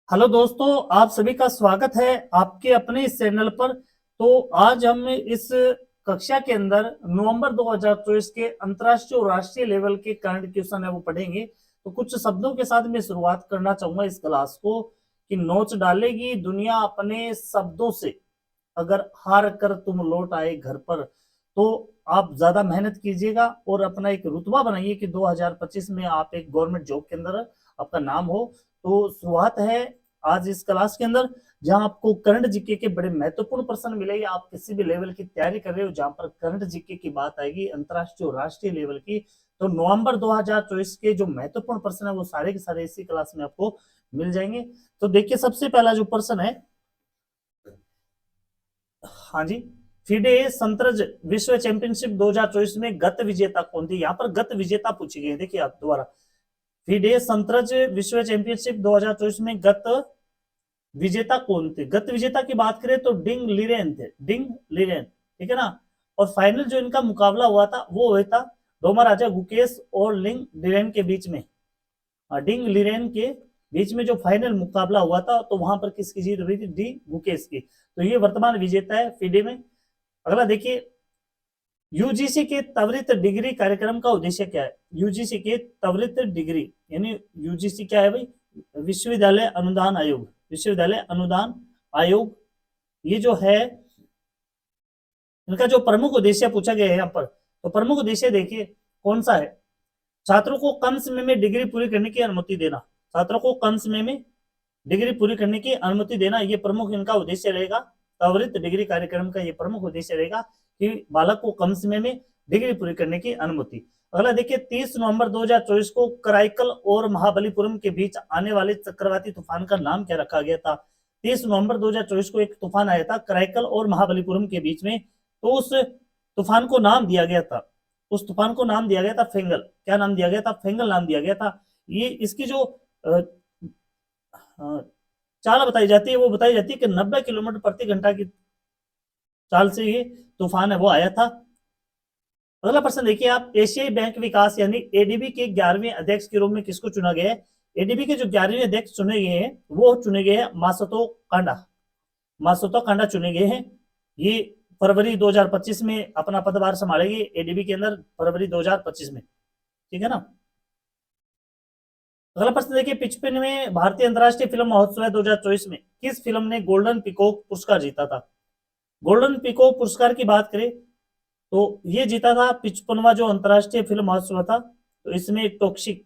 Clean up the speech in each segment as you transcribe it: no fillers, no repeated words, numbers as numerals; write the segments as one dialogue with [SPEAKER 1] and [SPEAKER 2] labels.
[SPEAKER 1] Hello दोस्तों, आप सभी का स्वागत है आपके अपने इस चैनल पर। तो आज हम इस कक्षा के अंदर नवंबर 2024 के अंतर्राष्ट्रीय और राष्ट्रीय लेवल के करंट क्वेश्चन है वो पढ़ेंगे। तो कुछ शब्दों के साथ मैं शुरुआत करना चाहूंगा इस क्लास को कि नोच डालेगी दुनिया अपने शब्दों से, अगर हार कर तुम लौट आए घर पर। तो आप ज्यादा मेहनत कीजिएगा और अपना एक रुतबा बनाइए कि 2025 में आप एक गवर्नमेंट जॉब के अंदर आपका नाम हो। तो शुरुआत है आज इस क्लास के अंदर, जहां आपको करंट जीके के बड़े महत्वपूर्ण प्रश्न मिलेंगे। आप किसी भी लेवल की तैयारी कर रहे हो जहां पर करंट जीके की बात आएगी अंतर्राष्ट्रीय और राष्ट्रीय लेवल की, तो नवंबर 2024 के जो महत्वपूर्ण प्रश्न है वो सारे के सारे इसी क्लास में आपको मिल जाएंगे। तो देखिए, सबसे पहला जो प्रश्न है, हाँ जी, फीडे संतरज विश्व चैंपियनशिप 2024 में गत विजेता कौन थी। यहाँ पर गत विजेता पूछी गई है। देखिए आप दोबारा, फीडे संतरज विश्व चैंपियनशिप 2024 में गत विजेता कौन थे। गत विजेता की बात करें तो डिंग लिरेन थे, डिंग लिरेन, ठीक है ना। और फाइनल जो इनका मुकाबला हुआ था वो हुआ था डोमा राजा गुकेश और लिंग लिरेन के बीच में। डिंग लिरेन के बीच में जो फाइनल मुकाबला हुआ था तो वहां पर किसकी जीत हुई थी, डी गुकेश की। तो ये वर्तमान विजेता है फीडे में। अगला देखिए, यूजीसी के त्वरित डिग्री कार्यक्रम का उद्देश्य क्या है। यूजीसी के त्वरित डिग्री यानी यूजीसी क्या है भाई, विश्वविद्यालय अनुदान आयोग, विश्वविद्यालय अनुदान आयोग। ये जो है इनका जो प्रमुख उद्देश्य पूछा गया है यहाँ पर, तो प्रमुख उद्देश्य देखिए कौन सा है। छात्रों को कम समय में डिग्री पूरी करने की अनुमति देना, छात्रों को कम समय में डिग्री पूरी करने की अनुमति देना, ये प्रमुख इनका उद्देश्य रहेगा। त्वरित डिग्री कार्यक्रम का ये प्रमुख उद्देश्य रहेगा कि बालक को कम समय में डिग्री पूरी करने की अनुमति। अगला देखिए, 30 नवंबर 2024 को कराईकल और महाबलीपुरम के बीच आने वाले चक्रवाती तूफान का नाम क्या रखा गया था। 30 नवंबर 2024 को एक तूफान आया था कराईकल और महाबलीपुरम के बीच में, तो उस तूफान को नाम दिया गया था, उस तूफान को नाम दिया गया था फेंगल। क्या नाम दिया गया था, फेंगल नाम दिया गया था। ये इसकी जो चाल बताई जाती है वो बताई जाती है कि 90 किलोमीटर प्रति घंटा की चाल से ये तूफान है वो आया था। अगला प्रश्न देखिए आप, एशियाई बैंक विकास यानी एडीबी के 11वें अध्यक्ष के रूप में किसको चुना गया है। एडीबी के जो 11वें अध्यक्ष चुने गए हैं वो चुने गए हैं मासुतो कांडा, मासुतो कांडा चुने गए हैं। ये फरवरी 2025 में अपना पदभार संभालेंगे एडीबी के अंदर, फरवरी 2025 में, ठीक है ना। अगला प्रश्न देखिए, 55वें भारतीय अंतर्राष्ट्रीय फिल्म महोत्सव 2024 में किस फिल्म ने गोल्डन पिकॉक पुरस्कार जीता था। गोल्डन पिकॉक पुरस्कार की बात करें तो ये जीता था 55वां जो अंतर्राष्ट्रीय फिल्म महोत्सव था। तो इसमें टॉक्सिक,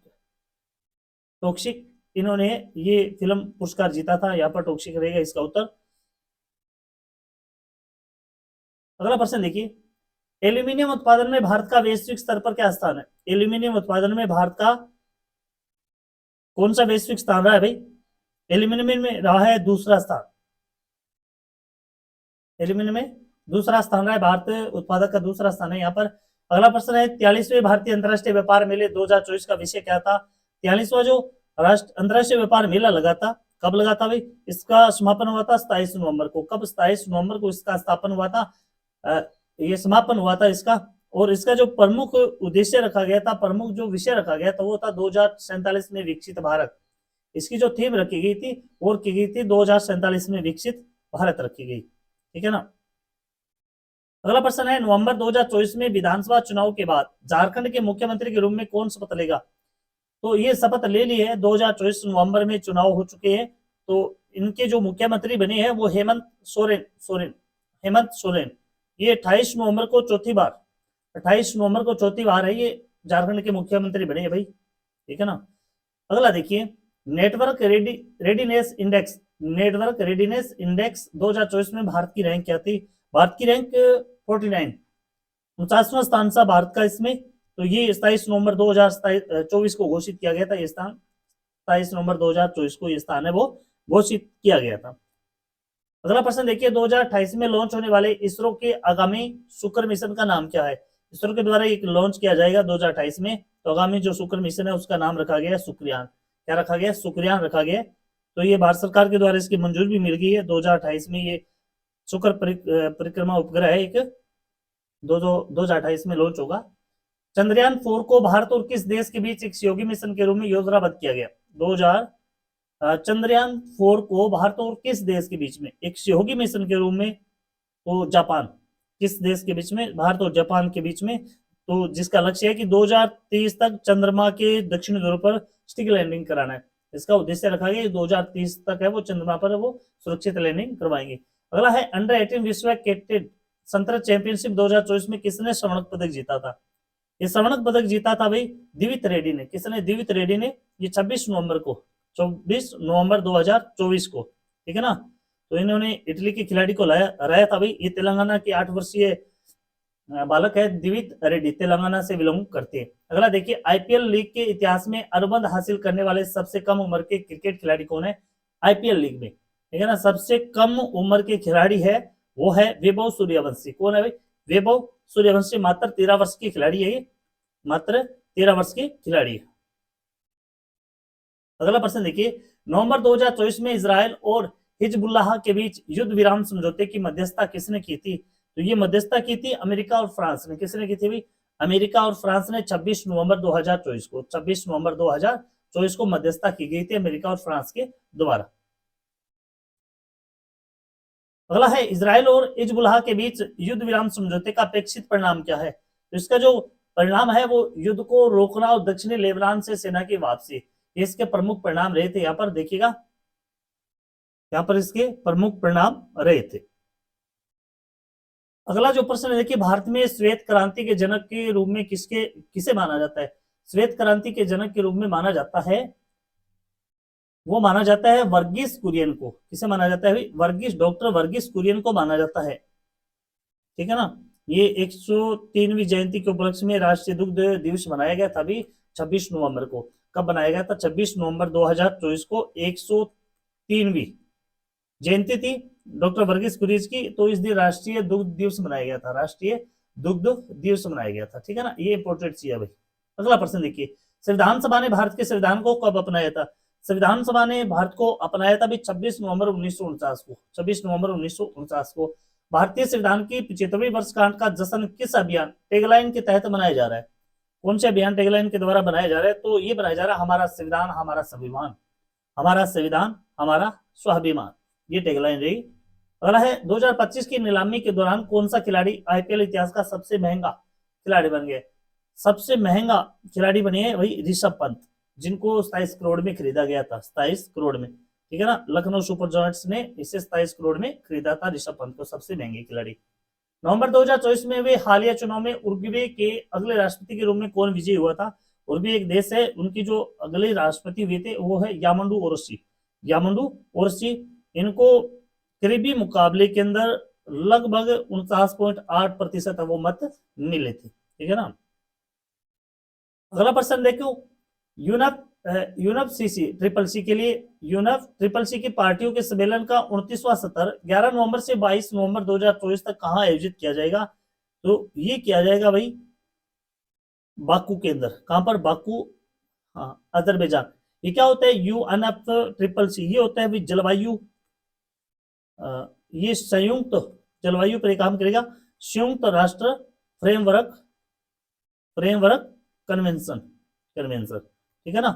[SPEAKER 1] टॉक्सिक इन्होंने ये फिल्म पुरस्कार जीता था। यहाँ पर टॉक्सिक रहेगा इसका उत्तर। अगला प्रश्न देखिए, एल्यूमिनियम उत्पादन में भारत का वैश्विक स्तर पर क्या स्थान है। एल्यूमिनियम उत्पादन में भारत का कौन सा वैश्विक स्थान रहा है भाई। एल्यूमिनियम में रहा है दूसरा स्थान, एल्यूमिनियम में दूसरा स्थान रहा है, भारत उत्पादक का दूसरा स्थान है यहाँ पर। अगला प्रश्न है, 43वें भारतीय अंतर्राष्ट्रीय व्यापार मेले 2024 का विषय क्या था। 43वां जो अंतर्राष्ट्रीय व्यापार मेला लगा था, कब लगा था भाई, इसका समापन हुआ था 27 नवंबर को। कब, 27 नवंबर को इसका स्थापन हुआ था, ये समापन हुआ था इसका। और इसका जो प्रमुख उद्देश्य रखा गया था, प्रमुख जो विषय रखा गया था वो था 2047 में विकसित भारत। इसकी जो थीम रखी गई थी और की गई थी 2047 में विकसित भारत रखी गई, ठीक है ना। अगला प्रश्न है, नवंबर 2024 में विधानसभा चुनाव के बाद झारखंड के मुख्यमंत्री के रूप में कौन शपथ लेगा। तो ये शपथ ले ली है, 2024 नवंबर में चुनाव हो चुके हैं। तो इनके जो मुख्यमंत्री बने हैं वो हेमंत सोरेन, हेमंत सोरेन। ये 28 नवंबर को चौथी बार, 28 नवंबर को चौथी बार है ये झारखंड के मुख्यमंत्री बने हैं भाई, ठीक है ना। अगला देखिए, network readiness index, network readiness index 2024 में भारत की रैंक क्या थी। भारत की रैंक 49, 49वां स्थान था भारत का इसमें। तो ये 27 नवंबर 2024 को घोषित किया गया था, ये स्थान 27 नवंबर 2024 को ये स्थान है वो घोषित किया गया था। अगला प्रश्न देखिए, 2028 में लॉन्च होने वाले इसरो के आगामी शुक्र मिशन का नाम क्या है। इसरो के द्वारा एक लॉन्च किया जाएगा 2028 में, तो आगामी जो शुक्र मिशन है उसका नाम रखा गया है शुक्रयान। क्या रखा गया, शुक्रयान रखा गया। तो ये भारत सरकार के द्वारा इसकी मंजूरी भी मिल गई है। 2028 में ये शुक्र परिक्रमा उपग्रह है एक, 2028 में लॉन्च होगा। चंद्रयान 4 को भारत और किस देश के बीच एक सहयोगी मिशन के रूप में योजनाबद्ध किया गया। 2000 चंद्रयान 4 को भारत और किस देश के बीच में एक सहयोगी मिशन के रूप में, तो जापान, किस देश के बीच में, भारत और जापान के बीच में, तो जिसका लक्ष्य है कि 2030 तक चंद्रमा के दक्षिणी ध्रुव पर स्टिक लैंडिंग कराना है। इसका उद्देश्य रखा गया 2030 तक है वो चंद्रमा पर वो सुरक्षित लैंडिंग करवाएंगे। अगला है अंडर 18 विश्व क्रिकेट संतर चैंपियनशिप 2024 में किसने स्वर्ण पदक जीता था? ये स्वर्ण पदक जीता था भाई दिवित रेड्डी ने। किसने? दिवित रेड्डी ने। ये 26 नवंबर 2024 को, ठीक है ना। तो इन्होंने इटली के खिलाड़ी को हराया था भाई। ये तेलंगाना के 8 वर्षीय बालक है दिवित रेड्डी, तेलंगाना से बिलोंग करते हैं। अगला देखिए, आईपीएल लीग के इतिहास में अनुबंध हासिल करने वाले सबसे कम उम्र के क्रिकेट खिलाड़ी कौन है? आईपीएल लीग में, ठीक है ना, सबसे कम उम्र के खिलाड़ी है वो है वैभव सूर्यवंशी। कौन है भाई? वैभव सूर्यवंशी। मात्र 13 वर्ष की खिलाड़ी है ये, मात्र 13 वर्ष की खिलाड़ी है। अगला प्रश्न देखिए, नवंबर 2024 में इजराइल और हिजबुल्लाह के बीच युद्ध विराम समझौते की मध्यस्थता किसने की थी? तो ये मध्यस्थता की थी अमेरिका और फ्रांस ने। किसने की थी भाई? अमेरिका और फ्रांस ने 26 नवंबर 2024 को, 26 नवंबर 2024 को मध्यस्थता की गई थी अमेरिका और फ्रांस के द्वारा। अगला है, इजराइल और हिजबुल्लाह के बीच युद्ध विराम समझौते का अपेक्षित परिणाम क्या है? तो इसका जो परिणाम है वो युद्ध को रोकना और दक्षिणी लेबनान से सेना की वापसी, इसके प्रमुख परिणाम रहे थे। यहाँ पर देखिएगा, यहाँ पर इसके प्रमुख परिणाम रहे थे। अगला जो प्रश्न है देखिए, भारत में श्वेत क्रांति के जनक के रूप में किसे माना जाता है? श्वेत क्रांति के जनक के रूप में माना जाता है, वो माना जाता है वर्गीस कुरियन को। किसे माना जाता है भाई? डॉक्टर वर्गीस कुरियन को माना जाता है, ठीक है ना। ये 103वीं जयंती के उपलक्ष्य में राष्ट्रीय दुग्ध दिवस मनाया गया था अभी 26 नवंबर को। कब बनाया गया था? 26 नवंबर 2024 को 103वीं जयंती थी डॉक्टर वर्गीस कुरियन की। तो इस दिन राष्ट्रीय दुग्ध दिवस मनाया गया था, राष्ट्रीय दुग्ध दिवस मनाया गया था, ठीक है ना। ये इंपॉर्टेंट चीज है भाई। अगला प्रश्न देखिए, संविधान सभा ने भारत के संविधान को कब अपनाया था? संविधान सभा ने भारत को अपनाया था 26 नवंबर 1949 को, 26 नवंबर 1949 को। भारतीय संविधान की 75वीं वर्षगांठ का जश्न किस अभियान टैगलाइन के तहत मनाया जा रहा है? कौन से अभियान टैगलाइन के द्वारा बनाया जा रहा है? तो ये बनाया जा रहा है हमारा संविधान हमारा स्वाभिमान, हमारा संविधान हमारा स्वाभिमान, ये टैगलाइन रही। अगला है, 2025 की नीलामी के दौरान कौन सा खिलाड़ी आईपीएल इतिहास का सबसे महंगा खिलाड़ी बन गया? सबसे महंगा खिलाड़ी बने हैं वही ऋषभ पंत, जिनको 27 करोड़ में खरीदा गया था, 27 करोड़ में, ठीक है ना। लखनऊ सुपर जायंट्स ने इसे 27 करोड़ में खरीदा था ऋषभ पंत को, सबसे महंगे खिलाड़ी। नवंबर 2024 में वे हालिया चुनाव में उरुग्वे के अगले राष्ट्रपति के रूप में कौन विजयी हुआ था? उरुग्वे एक देश है, उनकी जो अगले राष्ट्रपति हुए थे वो है यामंडू ओरसी, यामंडू ओरसी। इनको करीबी मुकाबले के अंदर लगभग 49.8% वो मत मिले थे, ठीक है ना। अगला प्रश्न देखो, यूनप सीसी ट्रिपल सी के लिए यूनप ट्रिपल सी की पार्टियों के सम्मेलन का 29वां सत्र 11 नवंबर से 22 नवंबर 2024 तक कहां आयोजित किया जाएगा? तो ये किया जाएगा भाई बाकू के अंदर। कहां पर? बाकू, हाँ, अजरबैजान। ये क्या होता है? यूएनएफ ट्रिपल सी, ये होता है भाई जलवायु, ये संयुक्त जलवायु पर काम करेगा, संयुक्त राष्ट्र फ्रेमवर्क कन्वेंशन, ठीक है ना।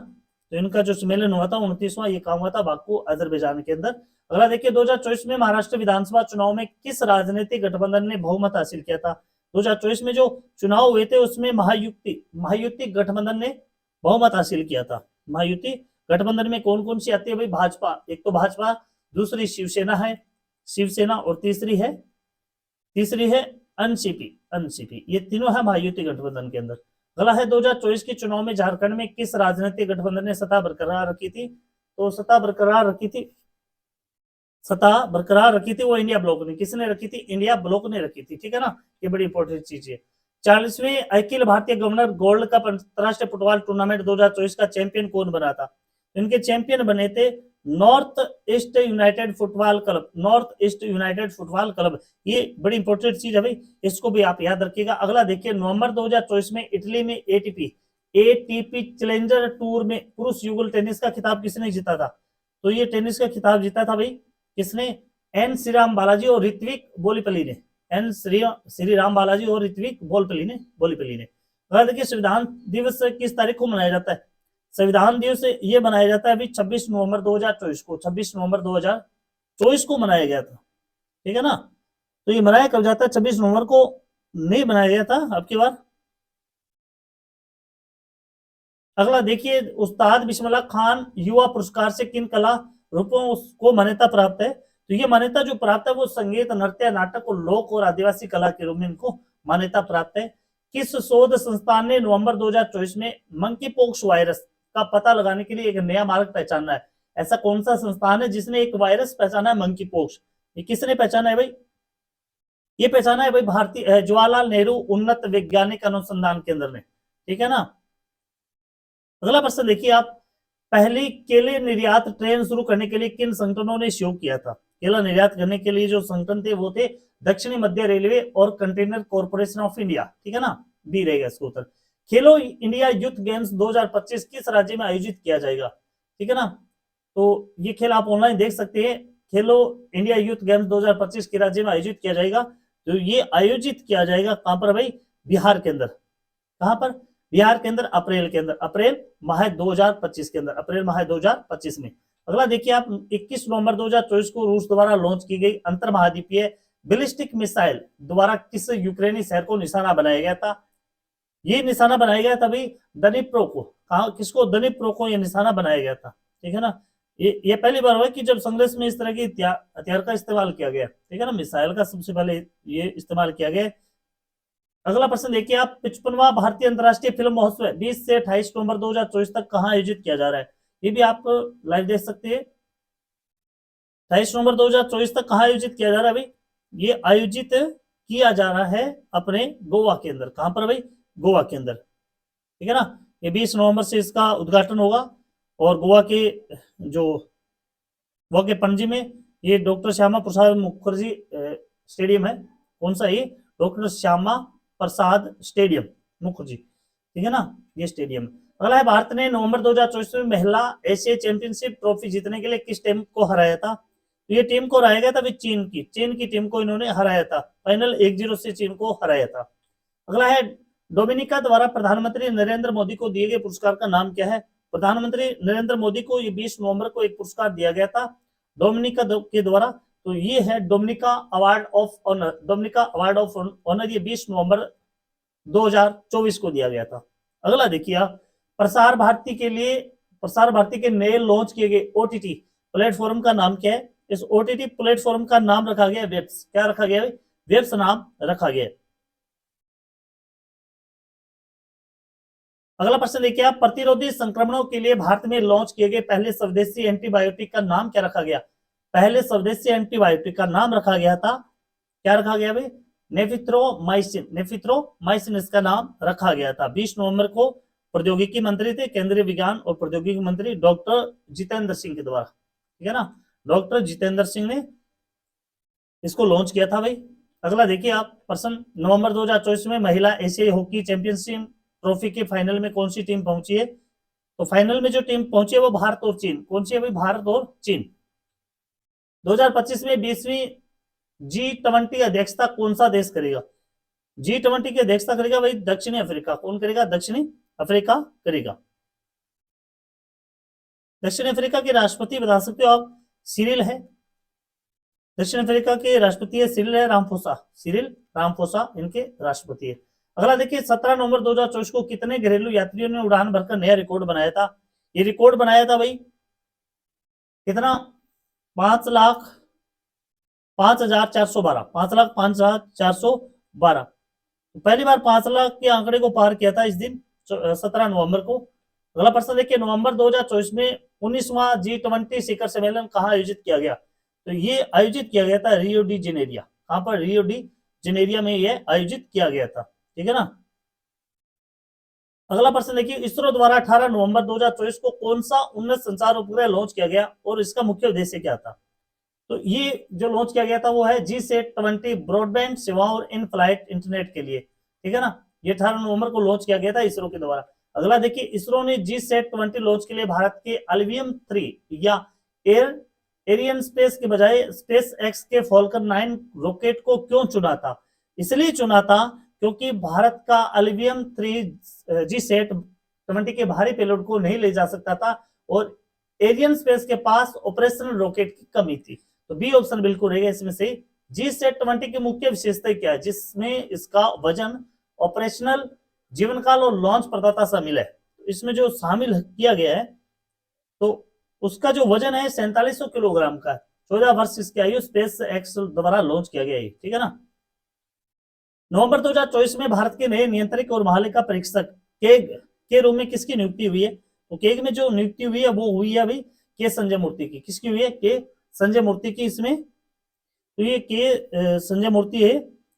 [SPEAKER 1] तो इनका जो सम्मेलन हुआ था 29वां, ये काम हुआ था बाकू अजरबैजान के अंदर। अगला देखिए, 2024 में महाराष्ट्र विधानसभा चुनाव में किस राजनीतिक गठबंधन ने बहुमत हासिल किया था? 2024 में जो चुनाव हुए थे उसमें महायुति गठबंधन ने बहुमत हासिल किया था। महायुति गठबंधन में कौन कौन सी आती है भाई? भाजपा, एक तो भाजपा, दूसरी शिवसेना है, शिवसेना, और तीसरी है एनसीपी, ये तीनों है महायुति गठबंधन के अंदर। अगला है, 2024 के चुनाव में झारखंड में किस राजनीतिक गठबंधन ने सत्ता बरकरार रखी थी? तो सत्ता बरकरार रखी थी वो इंडिया ब्लॉक ने। किसने रखी थी? इंडिया ब्लॉक ने रखी थी, ठीक है ना। ये बड़ी इंपॉर्टेंट चीज है। 40वें Akhil Bharatiya governor gold cup अंतरराष्ट्रीय फुटबॉल टूर्नामेंट 2024 का चैंपियन कौन बना था? इनके चैंपियन बने थे north east United football club. ये बड़ी इंपॉर्टेंट चीज है भाई, इसको भी आप याद रखिएगा। अगला देखिए, नवंबर 2024 में इटली में एटीपी चैलेंजर टूर में पुरुष युगल टेनिस का खिताब किसने जीता था? तो ये टेनिस का खिताब जीता था भाई किसने? एन श्रीराम बालाजी और ऋत्विक बोलीपल्ली ने, एन श्रीराम बालाजी और ऋत्विक बोलीपल्ली ने। देखिए, संविधान दिवस किस तारीख को मनाया जाता है? संविधान दिवस ये मनाया जाता है अभी 26 नवंबर 2024 को, 26 नवंबर 2024 को मनाया गया था, ठीक है ना। तो ये मनाया कब जाता है, 26 नवंबर को नहीं मनाया गया था अब की बार। अगला देखिए, उस्ताद बिस्मिल्लाह खान युवा पुरस्कार से किन कला रूपों को मान्यता प्राप्त है। तो ये मान्यता जो प्राप्त है वो संगीत, नृत्य, नाटक और लोक और आदिवासी कला के रूप में इनको मान्यता प्राप्त है। किस शोध संस्थान ने नवंबर 2024 में मंकी पॉक्स वायरस का पता लगाने के लिए एक नया मार्ग पहचाना है। ऐसा कौन सा संस्थान है जिसने एक वायरस पहचाना है, मंकी पॉक्स। ये किसने पहचाना है भाई, ये पहचाना है भाई भारतीय जवाहरलाल नेहरू उन्नत वैज्ञानिक अनुसंधान केंद्र ने, ठीक है ना। अगला प्रश्न देखिए आप, पहली केले निर्यात ट्रेन शुरू करने के लिए किन संगठनों ने सहयोग किया था। केला निर्यात करने के लिए जो संगठन थे वो थे दक्षिणी मध्य रेलवे और कंटेनर कॉर्पोरेशन ऑफ इंडिया, ठीक है ना, बी रहेगा इसका उत्तर। खेलो इंडिया यूथ गेम्स 2025 किस राज्य में आयोजित किया जाएगा, ठीक है ना। तो ये खेल आप ऑनलाइन देख सकते हैं, खेलो इंडिया यूथ गेम्स 2025 के राज्य में आयोजित किया जाएगा। तो ये आयोजित किया जाएगा कहां पर भाई, बिहार के अंदर। कहां पर, बिहार के अंदर, अप्रैल के अंदर, अप्रैल माह 2025 के अंदर, अप्रैल माह 2025 में। अगला देखिए आप, 21 नवंबर 2024 को रूस द्वारा लॉन्च की गई अंतर महाद्वीपीय बैलिस्टिक मिसाइल द्वारा किस यूक्रेनी शहर को निशाना बनाया गया था। ये निशाना बनाया गया था भाई दनिप्रो को, कहा किसको, दनिप्रो को ये निशाना बनाया गया था, ठीक है ना। ये पहली बार हुआ कि जब संघर्ष में इस तरह की हथियार का इस्तेमाल किया गया, ठीक है ना, मिसाइल का सबसे पहले ये इस्तेमाल किया गया। अगला प्रश्न देखिए आप, 55वां भारतीय अंतर्राष्ट्रीय फिल्म महोत्सव 20 से 28 नवंबर 2024 तक कहां आयोजित किया जा रहा है। ये भी आप लाइव देख सकते हैं, 28 नवंबर 2024 तक कहां आयोजित किया जा रहा है भाई, ये आयोजित किया जा रहा है अपने गोवा के अंदर। कहां पर भाई, गोवा के अंदर, ठीक है ना। ये 20 नवंबर से इसका उद्घाटन होगा और गोवा के जो गोवा के पणजी में ये डॉक्टर श्यामा प्रसाद मुखर्जी स्टेडियम है। कौन सा, ये डॉक्टर श्यामा प्रसाद स्टेडियम मुखर्जी, ठीक है ना, ये स्टेडियम। अगला है, भारत ने नवंबर 2024 में महिला एशिया चैंपियनशिप ट्रॉफी जीतने के लिए किस टीम को हराया था। तो ये टीम को हराया गया था चीन की टीम को इन्होंने हराया था, फाइनल 1-0 से चीन को हराया था। अगला है, डोमिनिका द्वारा प्रधानमंत्री नरेंद्र मोदी को दिए गए पुरस्कार का नाम क्या है। प्रधानमंत्री नरेंद्र मोदी को ये 20 नवंबर को एक पुरस्कार दिया गया था डोमिनिका के द्वारा, तो ये है Dominica award of honour, Dominica award of honour, ये 20 नवंबर 2024 को दिया गया था। अगला देखिए आप, प्रसार भारती के नए लॉन्च किए गए ओटीटी प्लेटफॉर्म का नाम क्या है। इस ओटीटी प्लेटफॉर्म का नाम रखा गया वेब्स, क्या रखा गया, वेब्स नाम रखा गया। अगला प्रश्न देखिए आप, प्रतिरोधी संक्रमणों के लिए भारत में लॉन्च किए गए पहले स्वदेशी एंटीबायोटिक का नाम क्या रखा गया। पहले स्वदेशी एंटीबायोटिक का नाम रखा गया था, क्या रखा गया भाई, नेफिथ्रोमाइसिन इसका नाम रखा गया था। 20 नवंबर को प्रौद्योगिकी मंत्री थे, केंद्रीय विज्ञान और प्रौद्योगिकी मंत्री डॉक्टर जितेंद्र सिंह के द्वारा, ठीक है ना, डॉक्टर जितेंद्र सिंह ने इसको लॉन्च किया था भाई। अगला देखिए आप प्रश्न, नवंबर 2024 में महिला एशियाई हॉकी चैंपियनशिप ट्रॉफी के फाइनल में कौन सी टीम पहुंची है। तो फाइनल में जो टीम पहुंची है वो भारत और चीन, कौन सी है भाई, भारत और चीन। 2025 में 20वीं G20 अध्यक्षता कौन सा देश करेगा। G20 की अध्यक्षता करेगा भाई दक्षिणी अफ्रीका। कौन करेगा, दक्षिणी अफ्रीका करेगा। दक्षिण अफ्रीका के राष्ट्रपति बता सकते हो आप, सिरिल है, दक्षिण अफ्रीका के राष्ट्रपति है सिरिल रामाफोसा, सिरिल रामाफोसा इनके राष्ट्रपति है। अगला देखिए, 17 नवंबर 2024 को कितने घरेलू यात्रियों ने उड़ान भरकर नया रिकॉर्ड बनाया था। ये रिकॉर्ड बनाया था भाई कितना, 5,05,412, 5,05,412। पहली बार 5 लाख के आंकड़े को पार किया था इस दिन 17 नवंबर को। अगला प्रश्न देखिए, नवंबर 2024 में 19वां G20 शिखर सम्मेलन कहां आयोजित किया गया। तो ये आयोजित किया गया था रियो डी जेनेरिया। कहां पर, रियो डी जेनेरिया में ये आयोजित किया गया था, ठीक है ना। अगला प्रश्न देखिए, इसरो द्वारा 18 नवंबर 2024 को कौन सा उन्नत संचार उपग्रह लॉन्च किया गया और इसका मुख्य उद्देश्य क्या था। तो ये जो लॉन्च किया गया था वो है G20 ब्रॉडबैंड सेवाओं और इन फ्लाइट इंटरनेट के लिए, ठीक है ना। ये 18 नवंबर को लॉन्च किया गया था इसरो के द्वारा। अगला देखिए, इसरो ने G20 लॉन्च के लिए भारत के अल्वियम 3 या एरियन स्पेस के बजाय स्पेस एक्स के फॉल्कन 9 रॉकेट को क्यों चुना था। इसलिए चुना था क्योंकि भारत का अल्वियम 3 G-SAT 20 के भारी पेलोड को नहीं ले जा सकता था और एरियन स्पेस के पास ऑपरेशनल रॉकेट की कमी थी। तो बी ऑप्शन बिल्कुल रहेगा इसमें से। G-SAT-20 की मुख्य विशेषता क्या है, जिसमें इसका वजन, ऑपरेशनल जीवन काल और लॉन्च प्रदाता शामिल है। इसमें जो शामिल किया गया है तो उसका जो वजन है 4700 किलोग्राम का है। 14 वर्ष इसकी आयु, स्पेस एक्स द्वारा लॉन्च किया गया है, ठीक है ना। नवंबर 2024 में भारत के नए नियंत्रक और महालेखा परीक्षक केग के रूप में किसकी नियुक्ति हुई है? तो केग में जो नियुक्ति हुई है वो हुई है अभी के संजय मूर्ति की। किसकी हुई है? के संजय मूर्ति की। इसमें तो ये के संजय मूर्ति है,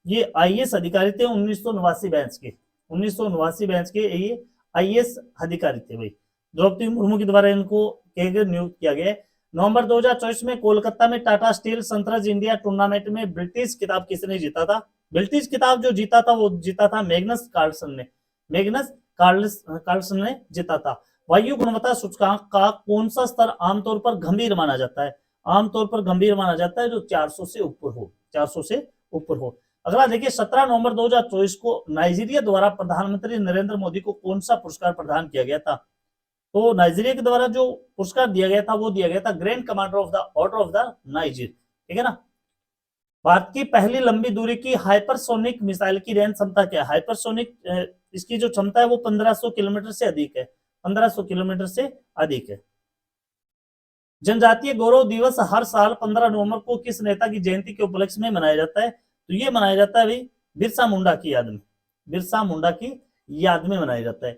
[SPEAKER 1] ये आईएएस अधिकारी थे 1989 बैच के। 1989 बैच के ये आईएएस अधिकारी थे भाई। द्रौपदी मुर्मू के द्वारा इनको केग नियुक्त किया गया है। नवंबर 2024 में कोलकाता में Tata steel sunrise India tournament में ब्रिटिश खिताब किसने जीता था? ब्रिटिश खिताब जो जीता था वो जीता था मैग्नस कार्लसन ने। मैग्नस कार्लसन ने जीता था। वायु गुणवत्ता सूचकांक का कौन सा स्तर आमतौर पर गंभीर माना जाता है? आमतौर पर गंभीर माना जाता है जो 400 से ऊपर हो। 400 से ऊपर हो। अगला देखिए, 17 नवंबर 2024 को नाइजीरिया द्वारा प्रधानमंत्री नरेंद्र मोदी को कौन सा पुरस्कार प्रदान किया गया था? तो नाइजीरिया के द्वारा जो पुरस्कार दिया गया था वो दिया गया था grand commander of the order of the Niger, ठीक है ना। भारत की पहली लंबी दूरी की हाइपरसोनिक मिसाइल की रेंज क्षमता क्या है? हाइपरसोनिक इसकी जो क्षमता है वो 1500 किलोमीटर से अधिक है। 1500 किलोमीटर से अधिक है। जनजातीय गौरव दिवस हर साल 15 नवंबर को किस नेता की जयंती के उपलक्ष्य में मनाया जाता है? तो ये मनाया जाता है भाई बिरसा मुंडा की याद में। बिरसा मुंडा की याद में मनाया जाता है।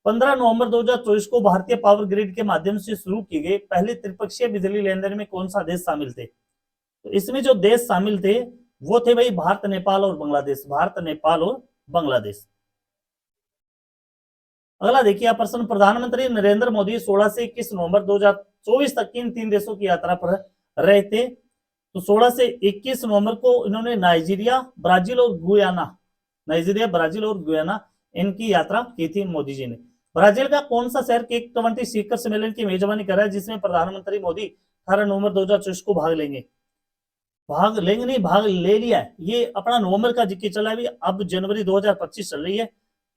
[SPEAKER 1] 15 नवंबर 2024 को भारतीय पावर ग्रिड के माध्यम से शुरू की गई पहले त्रिपक्षीय बिजली लेन देन में कौन सा देश शामिल थे? तो इसमें जो देश शामिल थे वो थे भाई भारत, नेपाल और बांग्लादेश। भारत, नेपाल और बांग्लादेश। अगला देखिए प्रश्न, प्रधानमंत्री नरेंद्र मोदी 16 से 21 नवंबर 2024 तक किन 3 देशों की यात्रा पर रहे थे? तो 16 से 21 नवंबर को इन्होंने नाइजीरिया, ब्राजील और गुयाना, नाइजीरिया, ब्राजील और गुयाना इनकी यात्रा की थी मोदी जी ने। ब्राजील का कौन सा शहर G20 शिखर सम्मेलन की मेजबानी कर रहा है जिसमें प्रधानमंत्री मोदी 18 नवंबर 2024 को भाग लेंगे? भाग लेंगे नहीं, भाग ले लिया है। ये अपना नवंबर का जिक्र चला है, अब जनवरी 2025 चल रही है।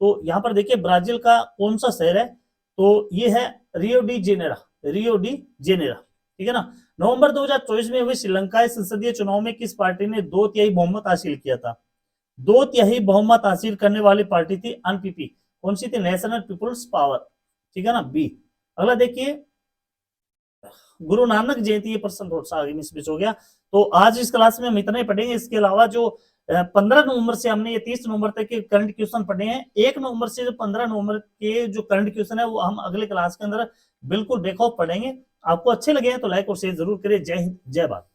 [SPEAKER 1] तो यहाँ पर देखिए ब्राजील का कौन सा शहर है? तो ये है Rio de genera. Rio de genera, ठीक है ना। नवंबर 2024 में हुए श्रीलंका संसदीय चुनाव में किस पार्टी ने 2/3 बहुमत हासिल किया था? 2/3 बहुमत हासिल करने वाली पार्टी थी एनपीपी। कौन सी थी? नेशनल पीपुल्स पावर, ठीक है ना, बी। अगला देखिए, गुरु नानक जयंती, ये प्रश्न थोड़ा सा आगे मिस हो गया। तो आज इस क्लास में हम इतना ही पढ़ेंगे। इसके अलावा जो 15 नवंबर से हमने ये 30 नवंबर तक के करंट क्वेश्चन पढ़े हैं, 1 नवंबर से जो 15 नवंबर के जो करंट क्वेश्चन है वो हम अगले क्लास के अंदर बिल्कुल बेखौफ पढ़ेंगे। आपको अच्छे लगे हैं तो लाइक और शेयर जरूर करें। जय हिंद, जय भारत।